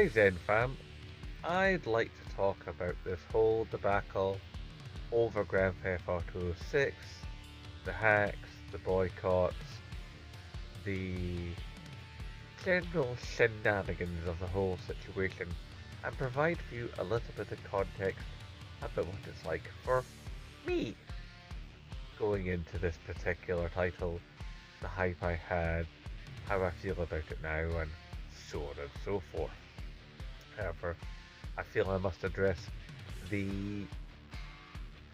Hi Zen fam, I'd like to talk about this whole debacle over Grand Theft Auto 6, the hacks, the boycotts, the general shenanigans of the whole situation, and provide for you a little bit of context about what it's like for me going into this particular title, the hype I had, how I feel about it now, and so on and so forth. However, I feel I must address the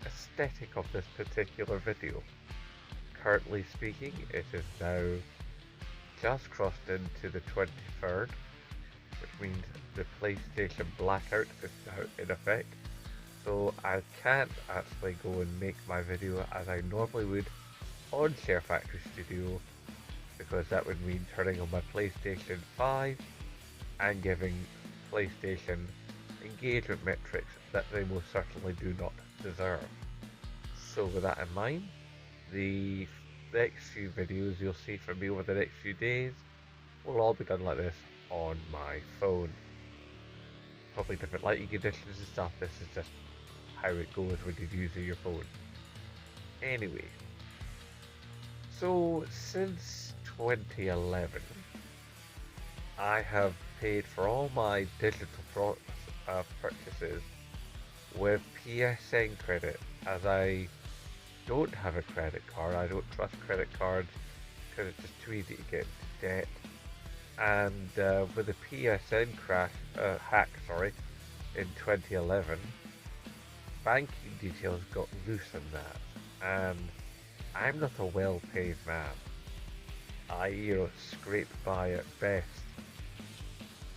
aesthetic of this particular video. Currently speaking, it is now just crossed into the 23rd, which means the PlayStation Blackout is now in effect. So I can't actually go and make my video as I normally would on Share Factory Studio, because that would mean turning on my PlayStation 5 and giving PlayStation engagement metrics that they most certainly do not deserve. So with that in mind, the next few videos you'll see from me over the next few days will all be done like this on my phone. Probably different lighting conditions and stuff. This is just how it goes when you're using your phone. Anyway, so since 2011, I have paid for all my digital purchases with PSN credit, as I don't have a credit card. I don't trust credit cards because it's just too easy to get into debt. And with the PSN hack, in 2011, banking details got loose in that, and I'm not a well-paid man. I scrape by at best.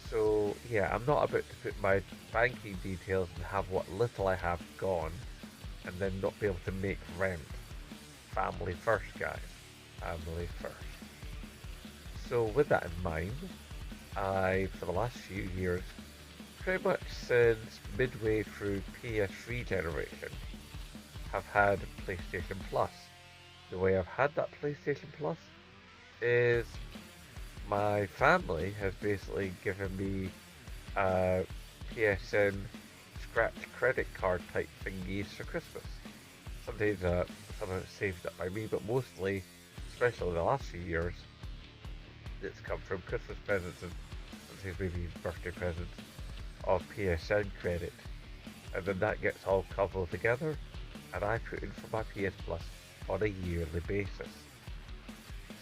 So yeah, I'm not about to put my banking details and have what little I have gone, and then not be able to make rent. Family first, guys. Family first. So with that in mind, I, for the last few years, pretty much since midway through PS3 generation, have had PlayStation Plus. The way I've had that PlayStation Plus is my family has basically given me PSN scratch credit card type thingies for Christmas. Sometimes some of it's saved up by me, but mostly, especially the last few years, it's come from Christmas presents and sometimes maybe birthday presents of PSN credit. And then that gets all coupled together, and I put in for my PS Plus on a yearly basis.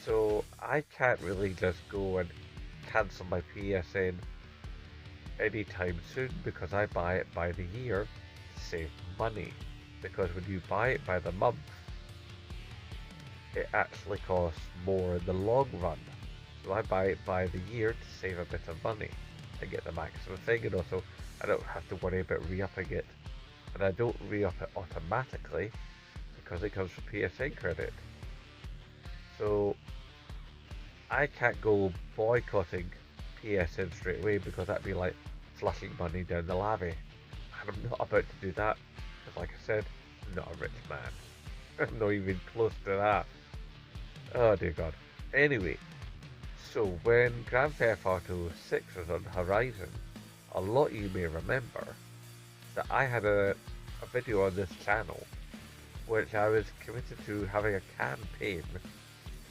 So I can't really just go and cancel my PSN anytime soon, because I buy it by the year to save money. Because when you buy it by the month, it actually costs more in the long run. So I buy it by the year to save a bit of money and get the maximum thing, and also I don't have to worry about re-upping it. And I don't re-up it automatically because it comes from PSN credit. So I can't go boycotting PSN straight away, because that'd be like flushing money down the lavy. And I'm not about to do that, because like I said, I'm not a rich man. I'm not even close to that. Oh dear God. Anyway, so when Grand Theft Auto 6 was on the horizon, a lot of you may remember that I had a video on this channel which I was committed to having a campaign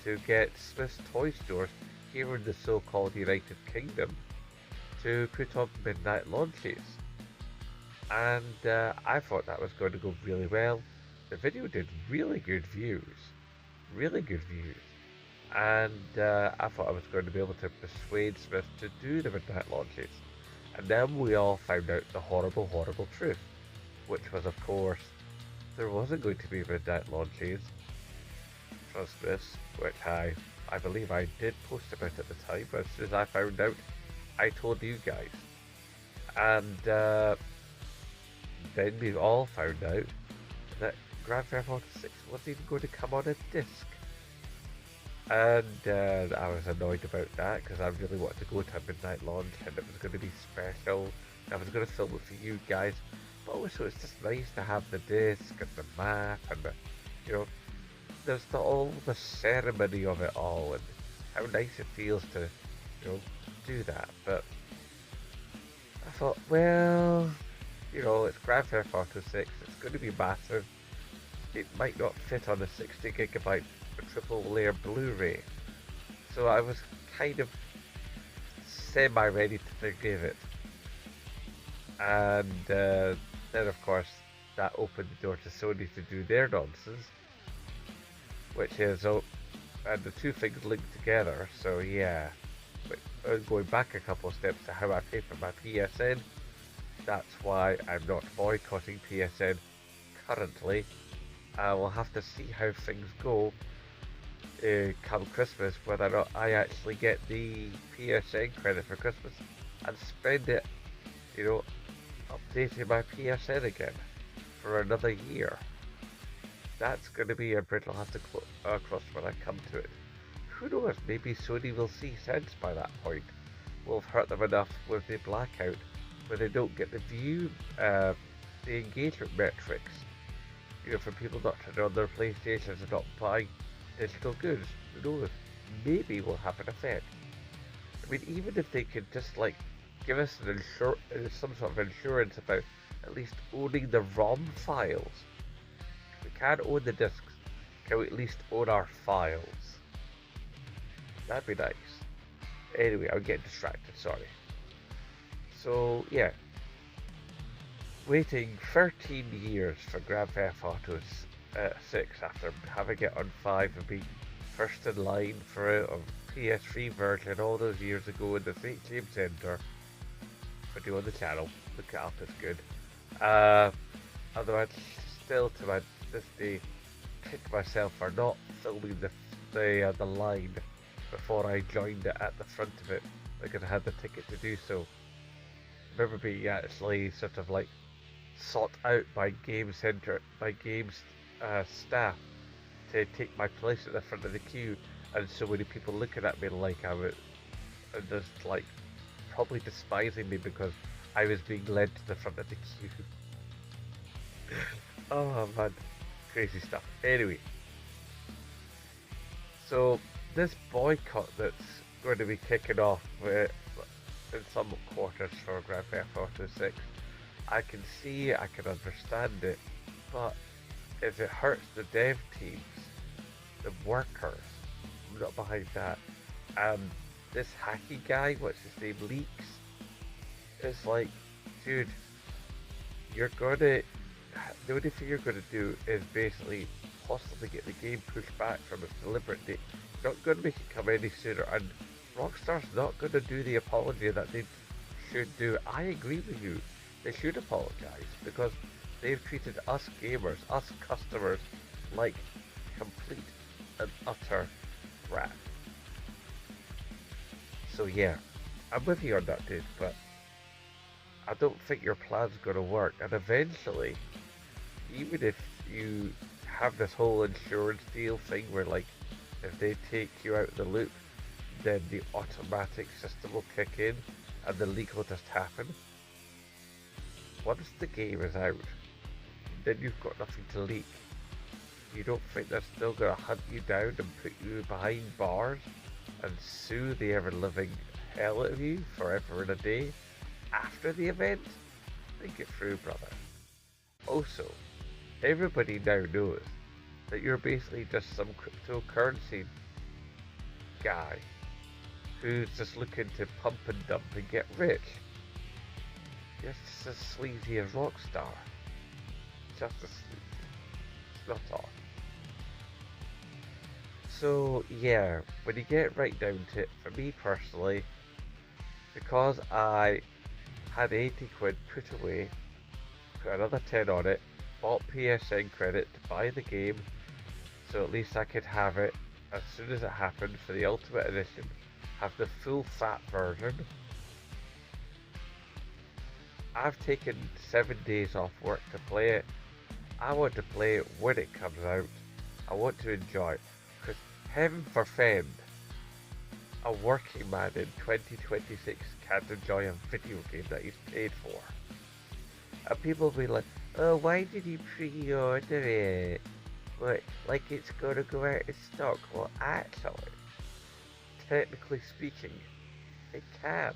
to get Smith's Toy Stores here in the so-called United Kingdom to put on midnight launches. And I thought that was going to go really well. The video did really good views. Really good views. And I thought I was going to be able to persuade Smith to do the midnight launches. And then we all found out the horrible, horrible truth, which was, of course, there wasn't going to be midnight launches from Smiths, which I believe I did post about at the time, but as soon as I found out, I told you guys. And then we all found out that Grand Theft Auto 6 wasn't even going to come on a disc. And I was annoyed about that, because I really wanted to go to a midnight launch, and it was going to be special, and I was going to film it for you guys. But also, it's just nice to have the disc and the map, and there's all the ceremony of it all, and how nice it feels to, do that. But I thought, well, you know, it's Grand Theft Auto 6, it's going to be massive. It might not fit on a 60 gigabyte triple layer Blu-ray. So I was kind of semi-ready to forgive it. And then, of course, that opened the door to Sony to do their nonsense, which is, oh, and the two things linked together. So yeah, but going back a couple of steps to how I pay for my PSN, that's why I'm not boycotting PSN currently. I will have to see how things go come Christmas, whether or not I actually get the PSN credit for Christmas and spend it, you know, updating my PSN again for another year. That's going to be a bridge I'll have to cross when I come to it. Who knows, maybe Sony will see sense by that point. We'll have hurt them enough with the blackout where they don't get the the engagement metrics. You know, for people not turning on their PlayStations and not buying digital goods. Who knows? Maybe will have an effect. I mean, even if they could just like give us some sort of insurance about at least owning the ROM files. We can't own the discs. Can we at least own our files? That'd be nice. Anyway, I'm getting distracted, sorry. So, yeah. Waiting 13 years for Grand Theft Auto 6 after having it on 5 and being first in line for it on PS3 version all those years ago in the St. James Center. Video on the channel. Look it up, it's good. Although I'd still to this day kick myself for not filming the line before I joined it at the front of it because I had the ticket to do so. I remember being actually sort of like sought out by Game Center, by Games staff to take my place at the front of the queue, and so many people looking at me like I was just like probably despising me because I was being led to the front of the queue. Oh man, crazy stuff. Anyway, so this boycott that's going to be kicking off in some quarters for Grand Theft Auto 6, I can see, I can understand it, but if it hurts the dev teams, the workers, I'm not behind that. This hacky guy, what's his name, Leaks, it's like, dude, you're gonna, the only thing you're gonna do is basically possibly get the game pushed back from its deliberate date. You're not gonna make it come any sooner, and Rockstar's not gonna do the apology that they should do. I agree with you. They should apologize because they've treated us gamers, us customers, like complete and utter crap. So yeah, I'm with you on that, dude, but I don't think your plan's gonna work. And eventually, even if you have this whole insurance deal thing where like, if they take you out of the loop, then the automatic system will kick in and the leak will just happen. Once the game is out, then you've got nothing to leak. You don't think they're still going to hunt you down and put you behind bars and sue the ever-living hell out of you forever and a day after the event? Think it through, brother. Also, everybody now knows that you're basically just some cryptocurrency guy who's just looking to pump and dump and get rich. You're just as sleazy as Rockstar. Just as sleazy. It's not all. So yeah, when you get right down to it, for me personally, because I had 80 quid put away, put another 10 on it, bought PSN credit to buy the game, so at least I could have it as soon as it happened for the Ultimate Edition, have the full fat version. I've taken 7 days off work to play it. I want to play it when it comes out. I want to enjoy it. Because heaven forfend, a working man in 2026 can't enjoy a video game that he's paid for. And people will be like, oh, why did he pre-order it? What, like it's gonna go out of stock? Well, actually, technically speaking, it can.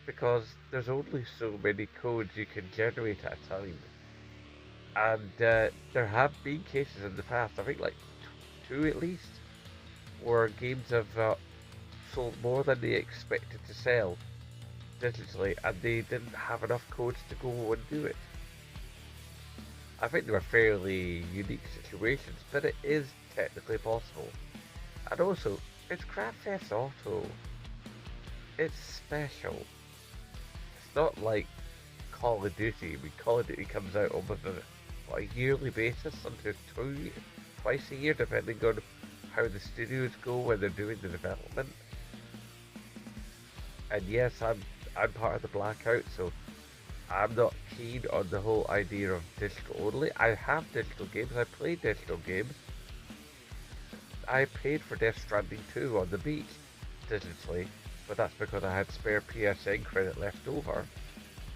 because there's only so many codes you can generate at a time. And there have been cases in the past, I think like two at least, where games have sold more than they expected to sell digitally, and they didn't have enough codes to go and do it. I think they were fairly unique situations, but it is technically possible. And also, it's Grand Theft Auto. It's special. It's not like Call of Duty. I mean, Call of Duty comes out almost on a yearly basis, sometimes twice a year, depending on how the studios go when they're doing the development. And yes, I'm part of the blackout, so I'm not keen on the whole idea of digital only. I have digital games. I play digital games. I paid for Death Stranding 2 on the beach digitally, but that's because I had spare PSN credit left over.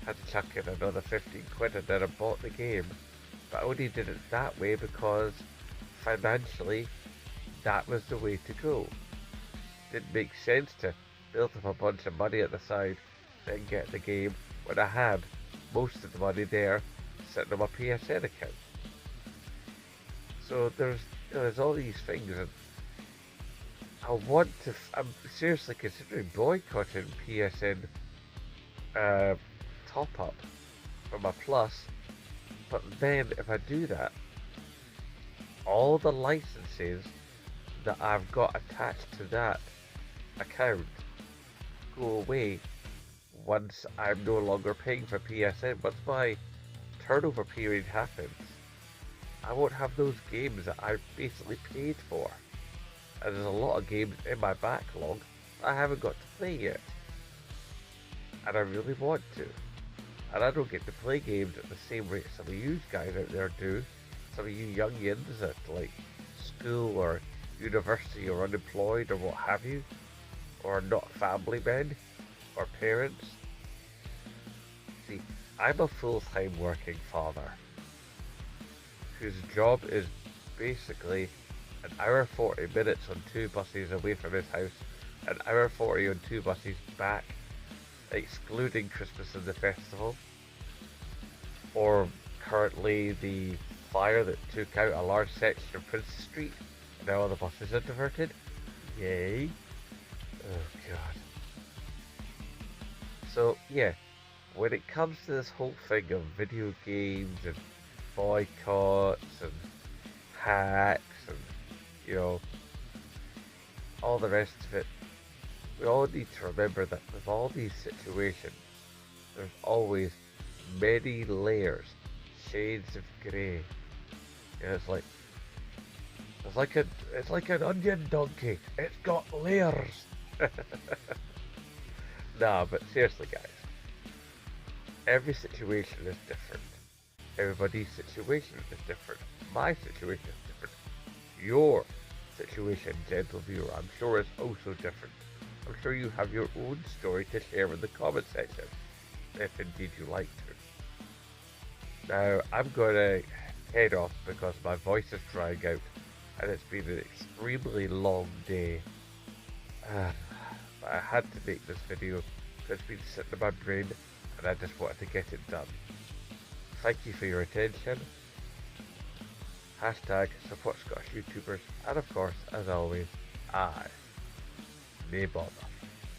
Had to chuck in another 15 quid and then I bought the game. But I only did it that way because financially that was the way to go. Didn't make sense to build up a bunch of money at the side, then get the game when I had most of the money there sitting on my PSN account. So there's all these things, and I'm seriously considering boycotting PSN top up for my Plus. But then if I do that, all the licenses that I've got attached to that account go away once I'm no longer paying for PSN. Once my turnover period happens, I won't have those games that I basically paid for. And there's a lot of games in my backlog I haven't got to play yet. And I really want to. And I don't get to play games at the same rate some of you guys out there do. Some of you youngins at like school or university or unemployed or what have you. Or not family men or parents. See, I'm a full-time working father whose job is basically an hour 40 minutes on 2 buses away from his house, an hour 40 on 2 buses back, excluding Christmas and the festival, or currently the fire that took out a large section of Princess Street, and now all the buses are diverted. Yay. Oh god. So yeah, when it comes to this whole thing of video games and boycotts and hacks and, you know, all the rest of it, we all need to remember that with all these situations, there's always many layers, shades of grey. And it's like an onion donkey. It's got layers. Nah, but seriously, guys, every situation is different. Everybody's situation is different. My situation is different. Your situation, gentle viewer, I'm sure is also different. I'm sure you have your own story to share in the comment section, if indeed you like to. Now, I'm going to head off because my voice is drying out and it's been an extremely long day. But I had to make this video because it's been sitting in my brain and I just wanted to get it done. Thank you for your attention. Hashtag support Scottish YouTubers, and of course, as always, I may bother.